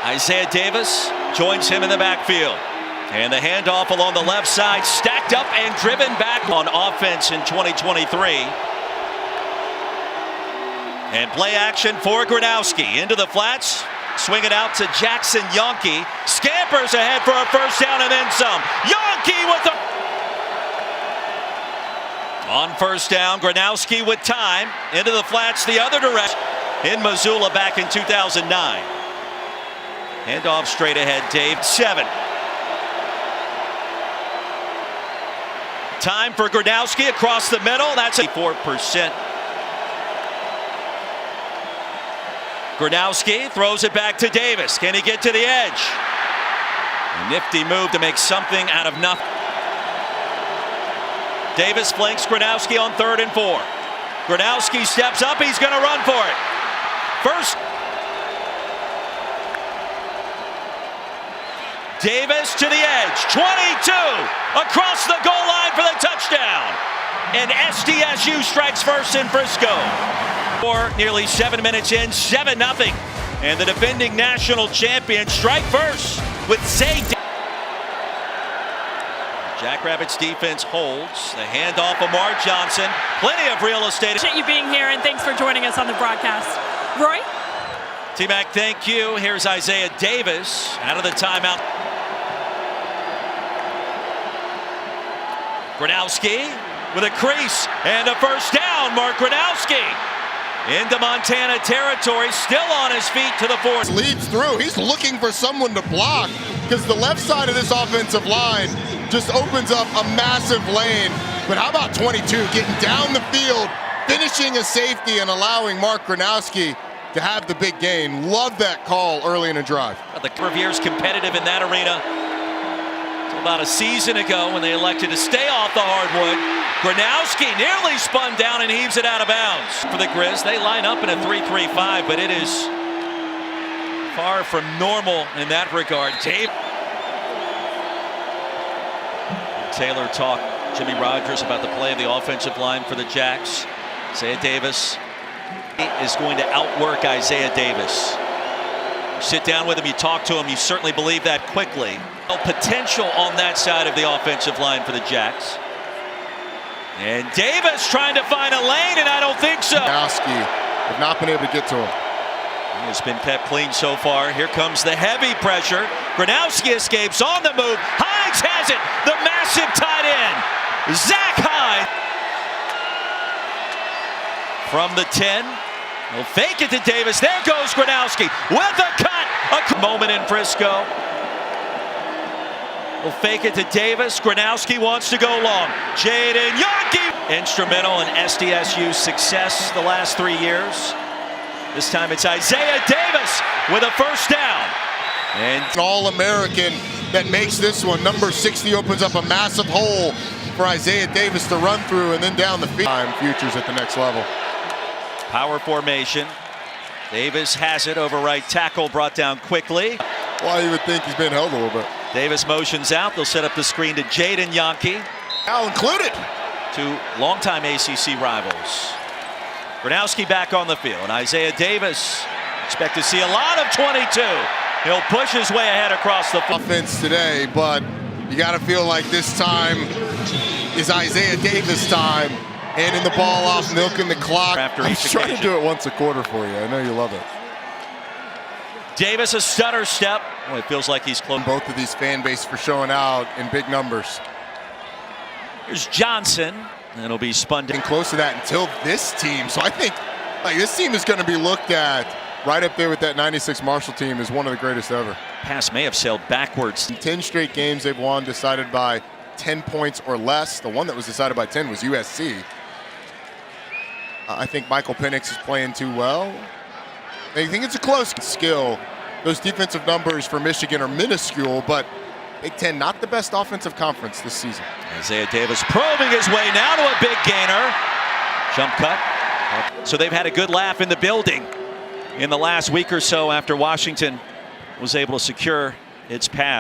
Isaiah Davis joins him in the backfield. And the handoff along the left side, stacked up and driven back on offense in 2023. And play action for Gronowski into the flats. Swing it out to Jackson Yonke. Scampers ahead for a first down and then some. Yonke with the... On first down, Gronowski with time. Into the flats the other direction. In Missoula back in 2009. Handoff straight ahead, Dave. 7. Time for Gronowski across the middle. That's 4%. Gronowski throws it back to Davis. Can he get to the edge? A nifty move to make something out of nothing. Davis flanks Gronowski on 3rd and 4. Gronowski steps up. He's going to run for it. First. Davis to the edge. 22 across the goal line for the touchdown. And SDSU strikes first in Frisco. For nearly 7 minutes in, 7-0. And the defending national champions strike first with Zay. Jackrabbits defense holds. The handoff of Mar Johnson. Plenty of real estate. Appreciate you being here, and thanks for joining us on the broadcast. Roy? T-Mac, thank you. Here's Isaiah Davis out of the timeout. Gronowski with a crease and a first down. Mark Gronowski into Montana territory, still on his feet to the 4th. Leads through. He's looking for someone to block because the left side of this offensive line just opens up a massive lane. But how about 22 getting down the field, finishing a safety and allowing Mark Gronowski to have the big gain. Love that call early in a drive. The curve years competitive in that arena. About a season ago when they elected to stay off the hardwood. Gronowski nearly spun down and heaves it out of bounds. For the Grizz, they line up in a 3-3-5, but it is far from normal in that regard. Taylor talked Jimmy Rogers about the play of the offensive line for the Jacks. Isaiah Davis is going to outwork Isaiah Davis. You sit down with him, you talk to him, you certainly believe that quickly. Potential on that side of the offensive line for the Jacks. And Davis trying to find a lane, and I don't think so. Gronowski have not been able to get to him. He has been kept clean so far. Here comes the heavy pressure. Gronowski escapes on the move. Hines has it. The massive tight end, Zach Hines. From the 10. He'll fake it to Davis. There goes Gronowski with a cut. A moment in Frisco. We'll fake it to Davis. Gronowski wants to go long. Jaden Yonke. Instrumental in SDSU's success the last 3 years. This time it's Isaiah Davis with a first down. And an All-American that makes this one. Number 60 opens up a massive hole for Isaiah Davis to run through and then down the field. Futures at the next level. Power formation. Davis has it over right tackle, brought down quickly. Well, you would think he's been held a little bit. Davis motions out. They'll set up the screen to Jaden Yonke. Now included. Two longtime ACC rivals. Gronowski back on the field. And Isaiah Davis, expect to see a lot of 22. He'll push his way ahead across the offense today, but you got to feel like this time is Isaiah Davis time. Handing the ball off, milking the clock. After I'm each trying occasion. to do it once a quarter for you. I know you love it. Davis, a stutter step. Well, it feels like he's close. Both of these fan base for showing out in big numbers. Here's Johnson. And it'll be spun down. And close to that until this team. So I think like this team is going to be looked at right up there with that 96 Marshall team as one of the greatest ever. Pass may have sailed backwards. 10 straight games they've won decided by 10 points or less. The one that was decided by 10 was USC. I think Michael Penix is playing too well. I think it's a close skill. Those defensive numbers for Michigan are minuscule, but Big Ten not the best offensive conference this season. Isaiah Davis probing his way now to a big gainer. Jump cut. So they've had a good laugh in the building in the last week or so after Washington was able to secure its pass.